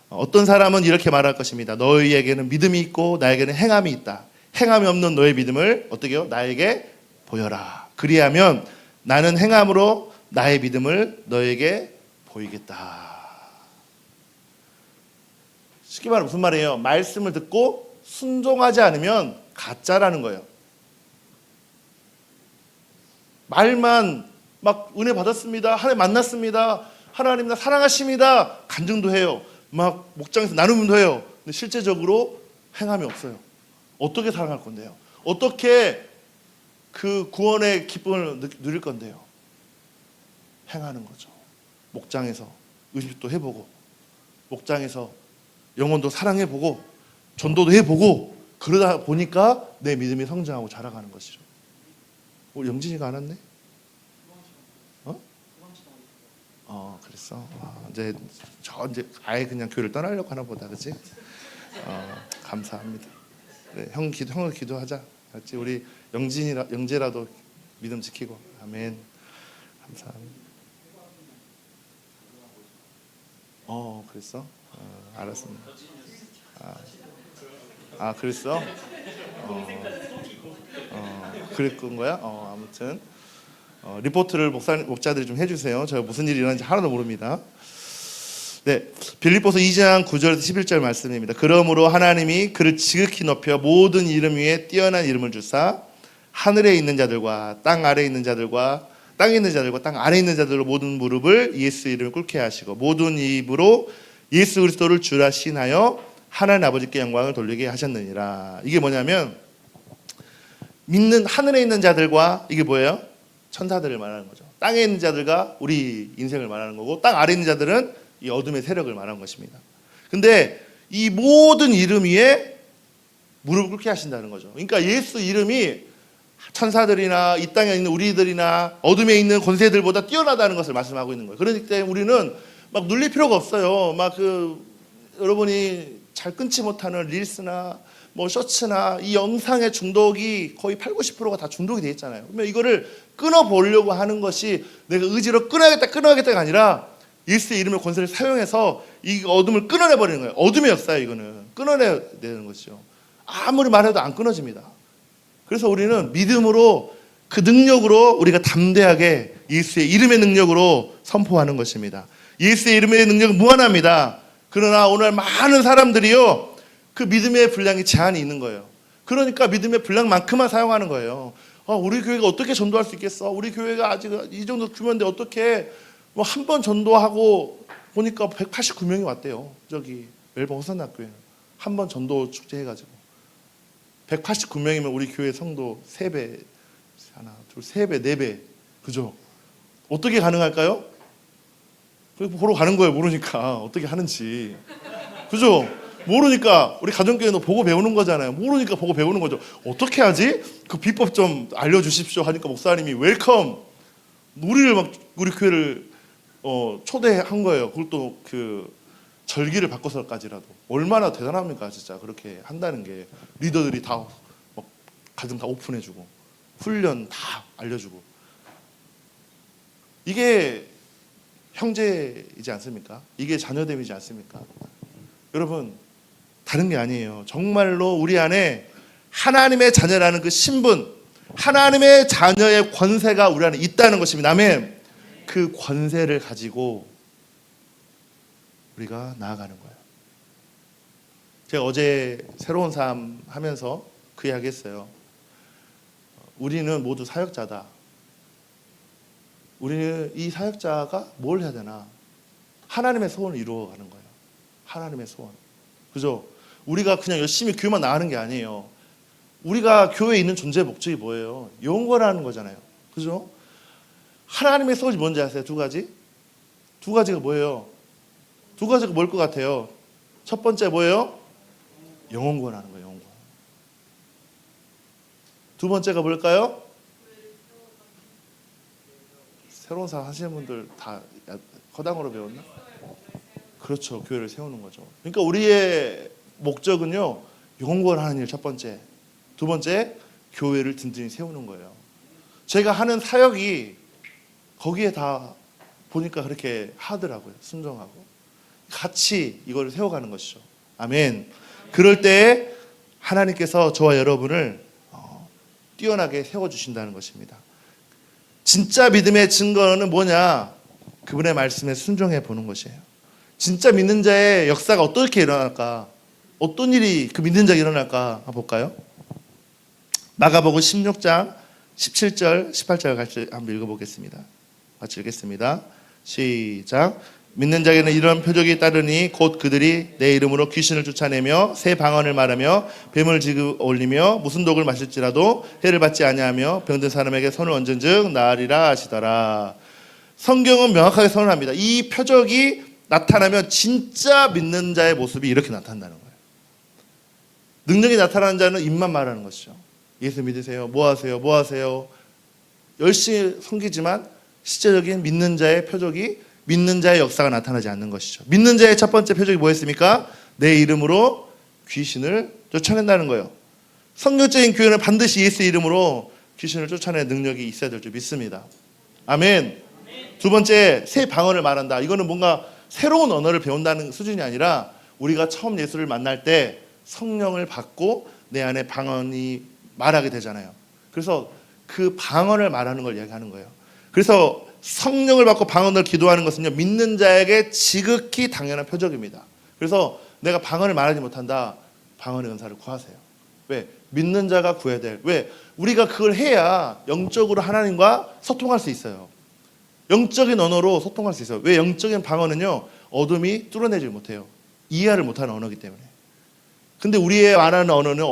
어떤 사람은 이렇게 말할 것입니다. 너희에게는 믿음이 있고 나에게는 행함이 있다. 행함이 없는 너의 믿음을 어떻게 해요? 나에게 보여라. 그리하면 나는 행함으로 나의 믿음을 너에게 보이겠다. 쉽게 말하면 무슨 말이에요? 말씀을 듣고 순종하지 않으면 가짜라는 거예요. 말만 막 은혜 받았습니다, 하나님 만났습니다, 하나님 나 사랑하십니다, 간증도 해요, 막 목장에서 나눔도 해요. 근데 실제적으로 행함이 없어요. 어떻게 사랑할 건데요? 어떻게 그 구원의 기쁨을 누릴 건데요? 행하는 거죠. 목장에서 의식도 해보고, 목장에서 영혼도 사랑해보고, 전도도 해보고, 그러다 보니까 내 믿음이 성장하고 자라가는 것이죠. 영진이가 안 왔네? 그랬어. 이제 아예 그냥 교회를 떠나려고 하나 보다, 그렇지? 감사합니다. 그래, 형을 기도하자. 알지? 우리 영재라도 믿음 지키고. 아멘. 감사합니다. 그랬어? 알았습니다. 그랬어? 그랬던 거야? 아무튼 리포트를 목자들이 좀 해주세요. 제가 무슨 일이 일어났는지 하나도 모릅니다. 네, 빌립보서 2장 9절에서 11절 말씀입니다. 그러므로 하나님이 그를 지극히 높여 모든 이름 위에 뛰어난 이름을 주사 하늘에 있는 자들과 땅 아래에 있는 자들과 땅에 있는 자들과 땅 아래에 있는 자들로 모든 무릎을 예수 이름을 꿇게 하시고 모든 입으로 예수 그리스도를 주라 신하여 하나님 아버지께 영광을 돌리게 하셨느니라. 이게 뭐냐면 믿는 하늘에 있는 자들과 이게 뭐예요? 천사들을 말하는 거죠. 땅에 있는 자들과 우리 인생을 말하는 거고, 땅 아래에 있는 자들은 이 어둠의 세력을 말하는 것입니다. 근데 이 모든 이름 위에 무릎을 꿇게 하신다는 거죠. 그러니까 예수 이름이 천사들이나 이 땅에 있는 우리들이나 어둠에 있는 권세들보다 뛰어나다는 것을 말씀하고 있는 거예요. 그렇기 때문에 우리는 막 눌릴 필요가 없어요. 여러분이 잘 끊지 못하는 릴스나 쇼츠나 이 영상의 중독이 거의 80~90%가 다 중독이 돼 있잖아요. 그러면 이거를 끊어보려고 하는 것이 내가 의지로 끊어야겠다가 아니라 예수의 이름의 권세를 사용해서 이 어둠을 끊어내버리는 거예요. 어둠의 역사예요. 이거는 끊어내야 되는 것이죠. 아무리 말해도 안 끊어집니다. 그래서 우리는 믿음으로 그 능력으로 우리가 담대하게 예수의 이름의 능력으로 선포하는 것입니다. 예수의 이름의 능력은 무한합니다. 그러나 오늘 많은 사람들이요, 그 믿음의 분량이 제한이 있는 거예요. 그러니까 믿음의 분량만큼만 사용하는 거예요. 우리 교회가 어떻게 전도할 수 있겠어? 우리 교회가 아직 이 정도 규모인데 어떻게 한 번 전도하고 보니까 189명이 왔대요. 저기 멜번 호산학교에 한 번 전도 축제 해가지고 189명이면 우리 교회 성도 3배, 하나, 둘, 3배, 4배, 그죠? 어떻게 가능할까요? 보러 가는 거예요. 모르니까 어떻게 하는지, 그죠? 모르니까 우리 가정교회는 보고 배우는 거잖아요. 모르니까 보고 배우는 거죠. 어떻게 하지? 그 비법 좀 알려주십시오 하니까 목사님이 웰컴, 우리 교회를 초대한 거예요. 그걸 또 그 절기를 바꿔서까지라도 얼마나 대단합니까, 진짜. 그렇게 한다는 게 리더들이 다 가정 다 오픈해주고 훈련 다 알려주고, 이게 형제이지 않습니까? 이게 자녀됨이지 않습니까? 여러분, 다른 게 아니에요. 정말로 우리 안에 하나님의 자녀라는 그 신분, 하나님의 자녀의 권세가 우리 안에 있다는 것입니다. 아멘. 그 권세를 가지고 우리가 나아가는 거예요. 제가 어제 새로운 삶 하면서 그 이야기 했어요. 우리는 모두 사역자다. 우리는 이 사역자가 뭘 해야 되나? 하나님의 소원을 이루어가는 거예요. 하나님의 소원. 그죠? 우리가 그냥 열심히 교회만 나가는 게 아니에요. 우리가 교회에 있는 존재의 목적이 뭐예요? 영원하는 거잖아요. 그죠? 하나님의 소원이 뭔지 아세요? 두 가지? 두 가지가 뭐예요? 두 가지가 뭘 것 같아요? 첫 번째 뭐예요? 영원 구원하는 거예요. 영원 구원. 두 번째가 뭘까요? 새로운 사람 하시는 분들 다 허당으로 배웠나? 그렇죠. 교회를 세우는 거죠. 그러니까 우리의 목적은요, 영원 구원하는 일 첫 번째. 두 번째, 교회를 든든히 세우는 거예요. 제가 하는 사역이 거기에 다 보니까 그렇게 하더라고요. 순종하고 같이 이걸 세워가는 것이죠. 아멘. 그럴 때 하나님께서 저와 여러분을 뛰어나게 세워주신다는 것입니다. 진짜 믿음의 증거는 뭐냐? 그분의 말씀에 순종해 보는 것이에요. 진짜 믿는 자의 역사가 어떻게 일어날까? 어떤 일이 그 믿는 자가 일어날까? 한번 볼까요? 마가복음 16장 17절 18절 같이 한번 읽어보겠습니다. 같이 읽겠습니다. 시작. 믿는 자에게는 이런 표적이 따르니 곧 그들이 내 이름으로 귀신을 쫓아내며 새 방언을 말하며 뱀을 지고 올리며 무슨 독을 마실지라도 해를 받지 아니하며 병든 사람에게 손을 얹은즉 나으리라 하시더라. 성경은 명확하게 선언합니다. 이 표적이 나타나면 진짜 믿는 자의 모습이 이렇게 나타난다는 거예요. 능력이 나타나는 자는 입만 말하는 것이죠. 예수 믿으세요. 뭐 하세요? 뭐 하세요? 열심히 섬기지만 실제적인 믿는 자의 표적이, 믿는 자의 역사가 나타나지 않는 것이죠. 믿는 자의 첫 번째 표적이 뭐였습니까? 내 이름으로 귀신을 쫓아낸다는 거예요. 성경적인 교회는 반드시 예수 이름으로 귀신을 쫓아내는 능력이 있어야 될 줄 믿습니다. 아멘. 두 번째, 새 방언을 말한다. 이거는 뭔가 새로운 언어를 배운다는 수준이 아니라 우리가 처음 예수를 만날 때 성령을 받고 내 안에 방언이 말하게 되잖아요. 그래서 그 방언을 말하는 걸 이야기하는 거예요. 그래서 성령을 받고 방언을 기도하는 것은요, 믿는 자에게 지극히 당연한 표적입니다. 그래서 내가 방언을 말하지 못한다. 방언의 은사를 구하세요. 왜? 믿는 자가 구해야 될. 왜? 우리가 그걸 해야 영적으로 하나님과 소통할 수 있어요. 영적인 언어로 소통할 수 있어요. 왜? 영적인 방언은요, 어둠이 뚫어내지 못해요. 이해를 못하는 언어이기 때문에. 근데 우리의 말하는 언어는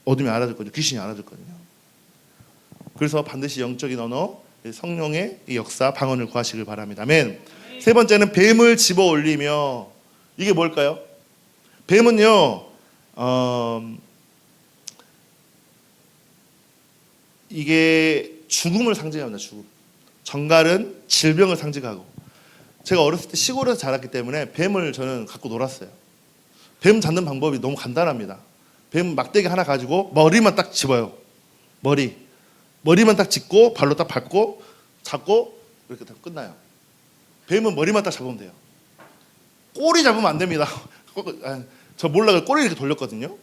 어둠이 알아듣거든요. 귀신이 알아듣거든요. 그래서 반드시 영적인 언어, 성령의 역사, 방언을 구하시길 바랍니다. 아멘. 세 번째는 뱀을 집어 올리며, 이게 뭘까요? 뱀은요, 이게 죽음을 상징합니다. 죽음. 정갈은 질병을 상징하고. 제가 어렸을 때 시골에서 자랐기 때문에 뱀을 저는 갖고 놀았어요. 뱀 잡는 방법이 너무 간단합니다. 뱀 막대기 하나 가지고 머리만 딱 집어요. 머리만 딱 짚고 발로 딱 밟고 잡고 이렇게 다 끝나요. 뱀은 머리만 딱 잡으면 돼요. 꼬리 잡으면 안 됩니다. 저 몰라요. 꼬리 이렇게 돌렸거든요.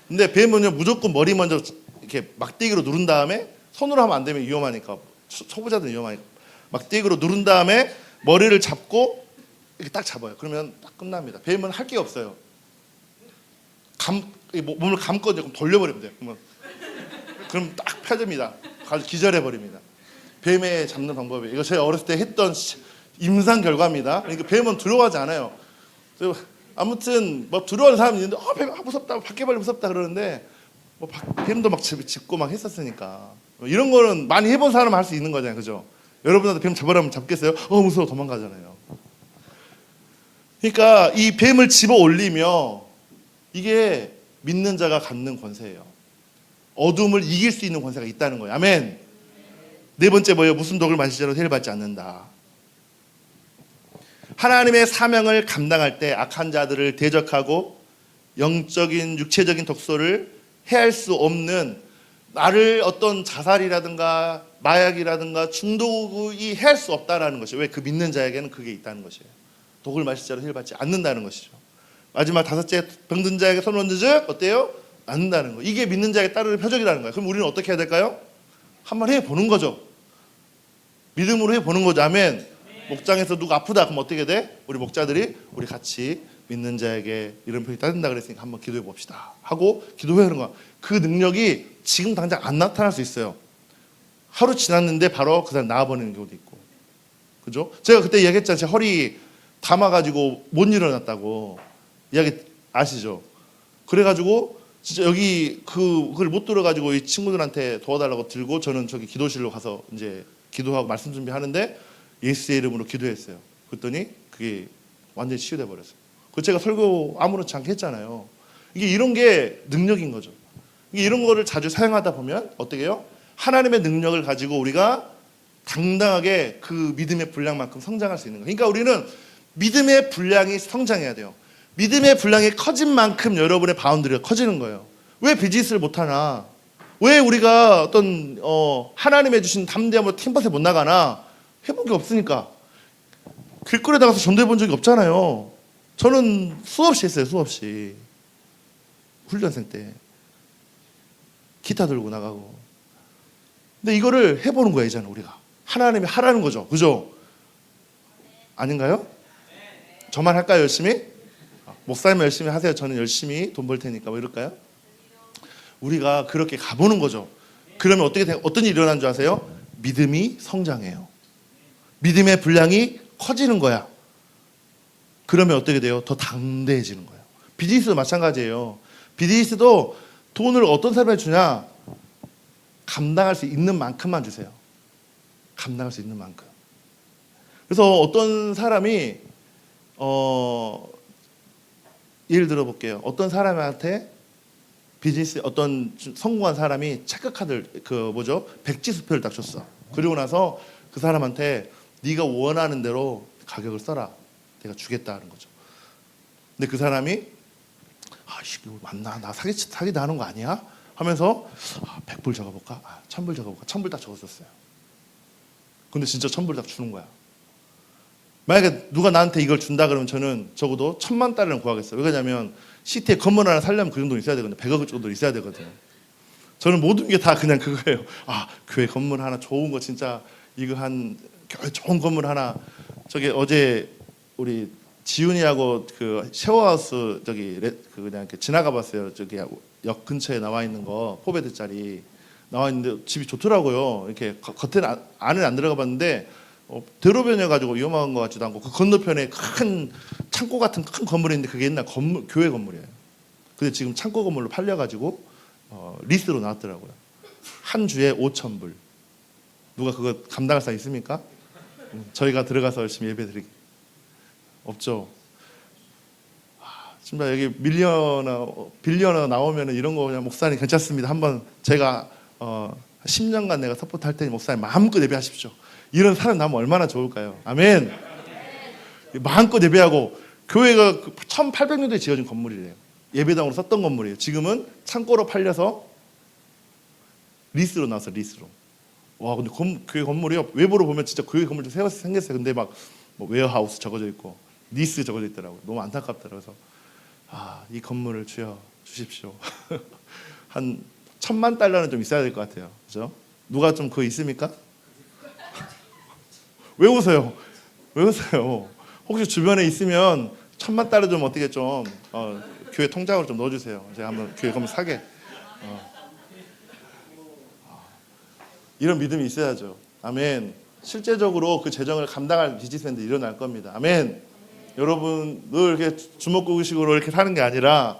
근데 뱀은요, 무조건 머리 먼저 이렇게 막대기로 누른 다음에, 손으로 하면 안 되면 위험하니까, 초보자들은 위험하니까 막대기로 누른 다음에 머리를 잡고 이렇게 딱 잡아요. 그러면 딱 끝납니다. 뱀은 할 게 없어요. 몸을 감거든요. 그럼 돌려버리면 돼요. 그럼 딱 펴집니다. 기절해버립니다. 뱀에 잡는 방법이, 이거 제가 어렸을 때 했던 임상 결과입니다. 그러니까 뱀은 두려워하지 않아요. 아무튼 뭐 두려워하는 사람이 있는데, 뱀 무섭다, 바퀴벌레 무섭다 그러는데, 뭐 뱀도 막 짚고 막 했었으니까, 이런 거는 많이 해본 사람은 할 수 있는 거잖아요. 그죠? 여러분한테 뱀 잡으라면 잡겠어요? 무서워, 도망가잖아요. 그러니까 이 뱀을 집어 올리며, 이게 믿는 자가 갖는 권세예요. 어둠을 이길 수 있는 권세가 있다는 거예요. 아멘. 네 번째 뭐예요? 무슨 독을 마실지라도 해를 받지 않는다. 하나님의 사명을 감당할 때 악한 자들을 대적하고 영적인 육체적인 독소를 해할 수 없는, 나를 어떤 자살이라든가 마약이라든가 중독이 해할 수 없다라는 것이에요. 왜? 그 믿는 자에게는 그게 있다는 것이에요. 독을 마실지라도 해를 받지 않는다는 것이죠. 마지막 다섯째, 병든 자에게 손을 얹으즉 어때요? 않는다는 거. 이게 믿는 자에게 따르는 표적이라는 거예요. 그럼 우리는 어떻게 해야 될까요? 한번 해보는 거죠. 믿음으로 해보는 거죠. 아멘. 목장에서 누가 아프다 그럼 어떻게 돼? 우리 목자들이 우리 같이 믿는 자에게 이런 표현이 따른다 그랬으니까 한번 기도해 봅시다 하고 기도하는 거야. 그 능력이 지금 당장 안 나타날 수 있어요. 하루 지났는데 바로 그 사람 나아버리는 경우도 있고, 그죠? 제가 그때 이야기했잖아요. 제 허리 담아가지고 못 일어났다고 이야기 아시죠? 그래가지고 진짜 여기 그걸 못 들어가지고 이 친구들한테 도와달라고 들고 저는 저기 기도실로 가서 이제 기도하고 말씀 준비하는데 예수의 이름으로 기도했어요. 그랬더니 그게 완전히 치유돼 버렸어요. 그 제가 설교 아무렇지 않게 했잖아요. 이게 이런 게 능력인 거죠. 이게 이런 거를 자주 사용하다 보면 어떻게 해요? 하나님의 능력을 가지고 우리가 당당하게 그 믿음의 분량만큼 성장할 수 있는 거예요. 그러니까 우리는 믿음의 분량이 성장해야 돼요. 믿음의 분량이 커진 만큼 여러분의 바운드리가 커지는 거예요. 왜 비즈니스를 못하나? 왜 우리가 어떤 하나님의 주신 담대함으로 팀밭에 못 나가나? 해본 게 없으니까. 길거리에 나가서 전도해 본 적이 없잖아요. 저는 수없이 했어요. 수없이. 훈련생 때 기타 들고 나가고. 근데 이거를 해보는 거예요. 이제는 우리가. 하나님이 하라는 거죠. 그죠? 아닌가요? 저만 할까요? 열심히? 목사님 열심히 하세요. 저는 열심히 돈 벌 테니까. 뭐 이럴까요? 우리가 그렇게 가보는 거죠. 그러면 어떤 일이 일어나는 줄 아세요? 믿음이 성장해요. 믿음의 분량이 커지는 거야. 그러면 어떻게 돼요? 더 당대해지는 거예요. 비즈니스도 마찬가지예요. 비즈니스도 돈을 어떤 사람에게 주냐? 감당할 수 있는 만큼만 주세요. 감당할 수 있는 만큼. 그래서 어떤 사람이 예를 들어 볼게요. 어떤 사람한테 비즈니스 어떤 성공한 사람이 체크카드 백지수표를 딱 줬어. 그리고 나서 그 사람한테 네가 원하는 대로 가격을 써라. 내가 주겠다는 거죠. 근데 그 사람이 이거 맞나? 나 사기다 하는 거 아니야? 하면서 100불 적어볼까? 1000불 적어볼까? 1000불 딱 적었었어요. 근데 진짜 1000불 딱 주는 거야. 만약에 누가 나한테 이걸 준다 그러면 저는 적어도 1000만 달러는 구하겠어요. 왜냐면 시티에 건물 하나 살려면 그 정도 있어야 되거든요. 100억 정도 있어야 되거든요. 저는 모든 게 다 그냥 그거예요. 교회 건물 하나 좋은 거 진짜 이거 교회 좋은 건물 하나. 저기 어제 우리 지훈이하고 그 쉐어하우스 그냥 이렇게 지나가 봤어요. 저기 역 근처에 나와 있는 거 포베드짜리 나와 있는데 집이 좋더라고요. 이렇게 겉에는 안에 안 들어가 봤는데 대로변이어가지고 위험한 것 같지도 않고 그 건너편에 큰 창고 같은 큰 건물이 있는데 그게 옛날 교회 건물이에요. 근데 지금 창고 건물로 팔려가지고 리스로 나왔더라고요. 한 주에 5,000불. 누가 그거 감당할 수 있습니까? 저희가 들어가서 열심히 예배드리기 없죠. 정말 여기 빌리언어 나오면 이런 거 그냥 목사님 괜찮습니다. 한번 제가 10년간 내가 서포트할 테니 목사님 마음껏 예배하십시오. 이런 사람 나오면 얼마나 좋을까요? 아멘. 마음껏 예배하고 교회가 1800년도에 지어진 건물이래요. 예배당으로 썼던 건물이에요. 지금은 창고로 팔려서 리스로 나왔어. 리스로. 와 근데 교회 건물이요. 외부로 보면 진짜 교회 건물도 생겼어요. 근데 막 웨어하우스 적어져 있고 리스 적어져 있더라고요. 너무 안타깝더라고요. 그래서 이 건물을 주십시오. 한 1000만 달러는 좀 있어야 될 것 같아요. 그죠? 누가 좀 그거 있습니까? 왜 웃어요? 왜 웃어요? 혹시 주변에 있으면 1000만 달러 좀 어떻게 좀 교회 통장으로 좀 넣어주세요. 제가 한번 교회 건물 사게. 이런 믿음이 있어야죠. 아멘. 실제적으로 그 재정을 감당할 비즈니스맨들이 일어날 겁니다. 아멘. 여러분 늘 이렇게 주먹구구식으로 이렇게 사는 게 아니라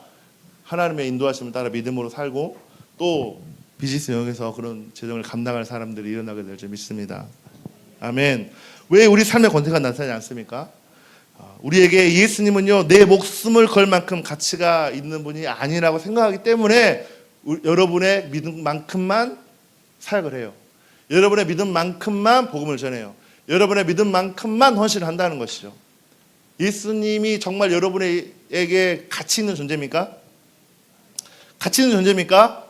하나님의 인도하심을 따라 믿음으로 살고 또 비즈니스 영역에서 그런 재정을 감당할 사람들이 일어나게 될 줄 믿습니다. 아멘. 왜 우리 삶의 권세가 나타나지 않습니까? 우리에게 예수님은요 내 목숨을 걸 만큼 가치가 있는 분이 아니라고 생각하기 때문에 여러분의 믿음만큼만 사역을 해요. 여러분의 믿음만큼만 복음을 전해요. 여러분의 믿음만큼만 헌신을 한다는 것이죠. 예수님이 정말 여러분에게 가치 있는 존재입니까? 가치 있는 존재입니까?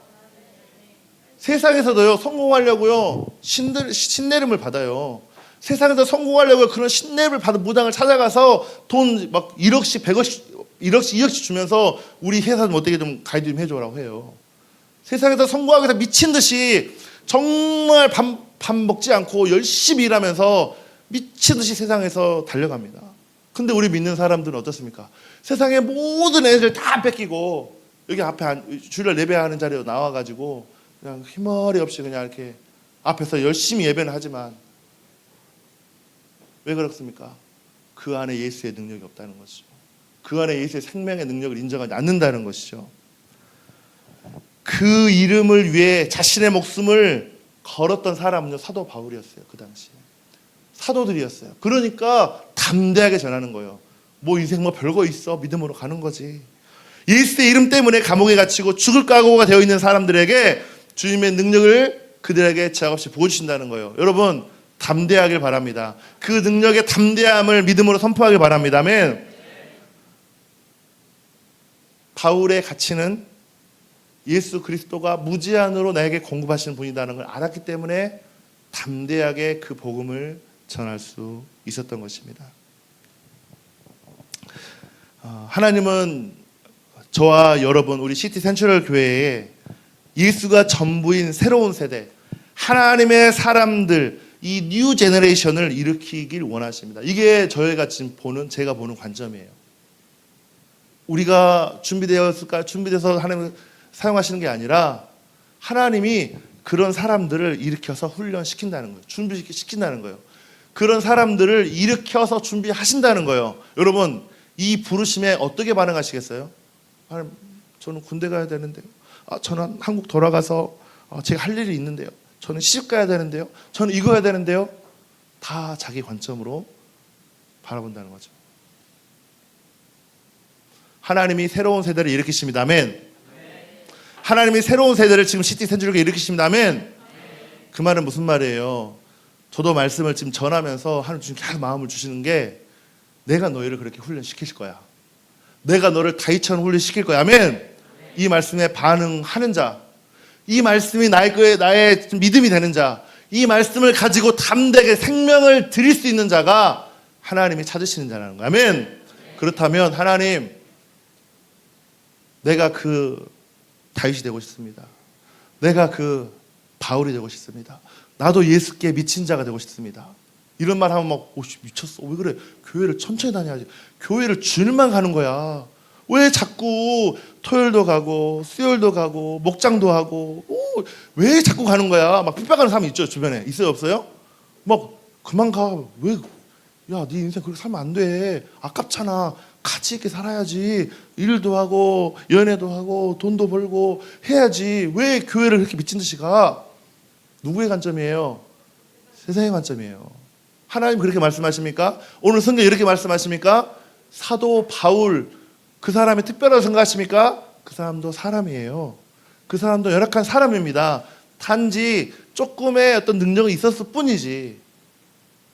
세상에서도요 성공하려고요 신내림을 받아요. 세상에서 성공하려고 그런 신내림을 받은 무당을 찾아가서 돈 막 1억씩 100억씩 2억씩 주면서 우리 회사 좀 어떻게 좀 가이드 좀 해줘라고 해요. 세상에서 성공하기 위해서 미친 듯이 정말 밥 먹지 않고 열심히 일하면서 미친 듯이 세상에서 달려갑니다. 근데 우리 믿는 사람들은 어떻습니까? 세상의 모든 애들 다 뺏기고 여기 앞에 주일날 예배하는 자리에 나와가지고 그냥 휘머리 없이 그냥 이렇게 앞에서 열심히 예배는 하지만 왜 그렇습니까? 그 안에 예수의 능력이 없다는 것이죠. 그 안에 예수의 생명의 능력을 인정하지 않는다는 것이죠. 그 이름을 위해 자신의 목숨을 걸었던 사람은요, 사도 바울이었어요. 그 당시에 사도들이었어요. 그러니까 담대하게 전하는 거예요. 뭐 인생 뭐 별거 있어, 믿음으로 가는 거지. 예수의 이름 때문에 감옥에 갇히고 죽을 각오가 되어 있는 사람들에게 주님의 능력을 그들에게 제약 없이 보여주신다는 거예요. 여러분, 담대하길 바랍니다. 그 능력의 담대함을 믿음으로 선포하길 바랍니다. 아멘. 바울의 가치는 예수 그리스도가 무제한으로 나에게 공급하시는 분이라는 걸 알았기 때문에 담대하게 그 복음을 전할 수 있었던 것입니다. 하나님은 저와 여러분, 우리 시티 센트럴 교회에 예수가 전부인 새로운 세대, 하나님의 사람들, 이 뉴 제너레이션을 일으키길 원하십니다. 이게 제가 보는 관점이에요. 우리가 준비돼서 하나님을 사용하시는 게 아니라 하나님이 그런 사람들을 일으켜서 훈련시킨다는 거예요. 준비시킨다는 거예요. 그런 사람들을 일으켜서 준비하신다는 거예요. 여러분, 이 부르심에 어떻게 반응하시겠어요? 하나님, 저는 군대 가야 되는데요. 저는 한국 돌아가서 제가 할 일이 있는데요. 저는 시집 가야 되는데요. 저는 이거 해야 되는데요. 다 자기 관점으로 바라본다는 거죠. 하나님이 새로운 세대를 일으키십니다. 아멘. 하나님이 새로운 세대를 지금 시티 센트럴에 일으키십니다. 아멘. 그 말은 무슨 말이에요? 저도 말씀을 지금 전하면서 하나님 주님 계속 마음을 주시는 게, 내가 너희를 그렇게 훈련시킬 거야. 내가 너를 다윗처럼 훈련시킬 거야. 아멘. 이 말씀에 반응하는 자, 이 말씀이 나의 믿음이 되는 자, 이 말씀을 가지고 담대하게 생명을 드릴 수 있는 자가 하나님이 찾으시는 자라는 거야. 아멘. 그렇다면 하나님, 내가 그 다윗이 되고 싶습니다. 내가 그 바울이 되고 싶습니다. 나도 예수께 미친 자가 되고 싶습니다. 이런 말 하면 막, 미쳤어. 왜 그래? 교회를 천천히 다녀야지. 교회를 주일만 가는 거야. 왜 자꾸 토요일도 가고 수요일도 가고 목장도 하고, 왜 자꾸 가는 거야? 막 핍박하는 사람이 있죠. 주변에 있어요, 없어요? 막 그만 가. 왜? 야, 네 인생 그렇게 살면 안 돼. 아깝잖아. 가치 있게 살아야지. 일도 하고 연애도 하고 돈도 벌고 해야지. 왜 교회를 그렇게 미친 듯이 가? 누구의 관점이에요? 세상의 관점이에요. 하나님 그렇게 말씀하십니까? 오늘 성경 이렇게 말씀하십니까? 사도 바울, 그 사람이 특별하다고 생각하십니까? 그 사람도 사람이에요. 그 사람도 열악한 사람입니다. 단지 조금의 어떤 능력이 있었을 뿐이지.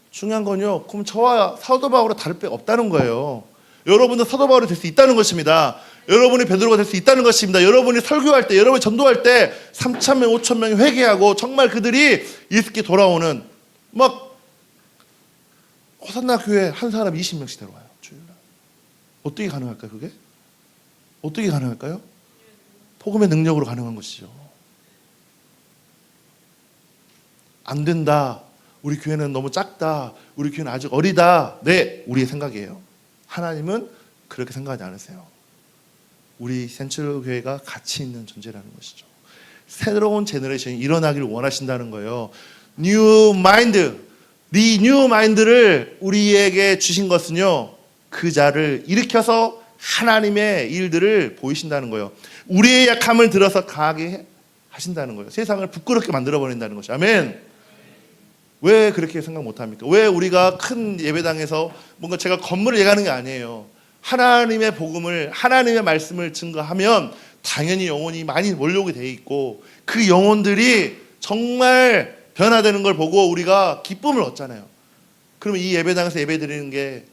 중요한 건요, 그럼 저와 사도 바울은 다를 바 없다는 거예요. 여러분도 사도 바울이 될 수 있다는 것입니다. 여러분이 베드로가 될 수 있다는 것입니다. 여러분이 설교할 때, 여러분이 전도할 때 3,000명, 5,000명이 회개하고 정말 그들이 예수께 돌아오는, 막 호산나 교회 한 사람 20명씩 데려와요. 주일날. 어떻게 가능할까요, 그게? 어떻게 가능할까요? 복음의 능력으로 가능한 것이죠. 안 된다. 우리 교회는 너무 작다. 우리 교회는 아직 어리다. 네, 우리의 생각이에요. 하나님은 그렇게 생각하지 않으세요. 우리 센트럴 교회가 가치 있는 존재라는 것이죠. 새로운 제너레이션이 일어나기를 원하신다는 거예요. 뉴 마인드, 리뉴 마인드를 우리에게 주신 것은요, 그 자를 일으켜서 하나님의 일들을 보이신다는 거예요. 우리의 약함을 들어서 강하게 하신다는 거예요. 세상을 부끄럽게 만들어버린다는 것이죠. 아멘. 왜 그렇게 생각 못합니까? 왜 우리가 큰 예배당에서 뭔가 제가 건물을 얘기하는 게 아니에요. 하나님의 복음을, 하나님의 말씀을 증거하면 당연히 영혼이 많이 몰려오게 돼 있고, 그 영혼들이 정말 변화되는 걸 보고 우리가 기쁨을 얻잖아요. 그러면 이 예배당에서 예배 드리는 게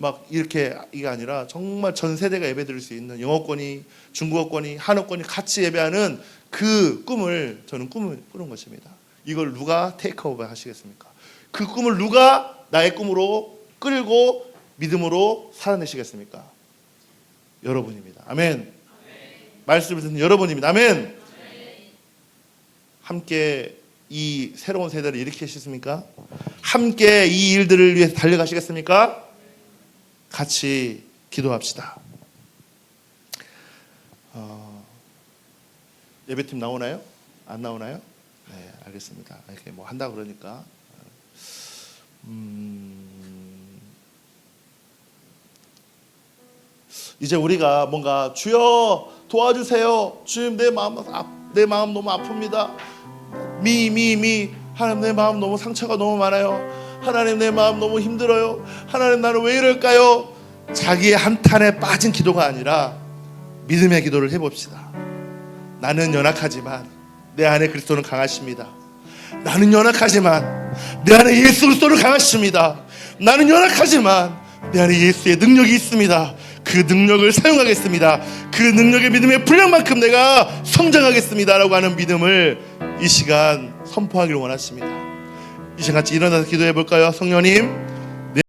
막 이렇게 이게 아니라 정말 전 세대가 예배 드릴 수 있는, 영어권이, 중국어권이, 한어권이 같이 예배하는 그 꿈을 저는 꿈을 꾸는 것입니다. 이걸 누가 테이크오버 하시겠습니까? 그 꿈을 누가 나의 꿈으로 끌고 믿음으로 살아내시겠습니까? 여러분입니다. 아멘. 아멘. 말씀을 듣는 여러분입니다. 아멘. 아멘. 함께 이 새로운 세대를 일으키시겠습니까? 함께 이 일들을 위해서 달려가시겠습니까? 같이 기도합시다. 예배팀 나오나요? 안 나오나요? 네, 알겠습니다. 이렇게 뭐 한다 그러니까 이제 우리가 뭔가 주여 도와주세요. 주님 내 마음 너무 아픕니다. 하나님 내 마음 너무 상처가 너무 많아요. 하나님 내 마음 너무 힘들어요. 하나님 나는 왜 이럴까요? 자기의 한탄에 빠진 기도가 아니라 믿음의 기도를 해봅시다. 나는 연약하지만 내 안에 그리스도는 강하십니다. 나는 연약하지만 내 안에 예수 그리스도는 강하십니다. 나는 연약하지만 내 안에 예수의 능력이 있습니다. 그 능력을 사용하겠습니다. 그 능력의 믿음의 분량만큼 내가 성장하겠습니다 라고 하는 믿음을 이 시간 선포하기를 원하십니다. 이 시간 같이 일어나서 기도해 볼까요? 성령님,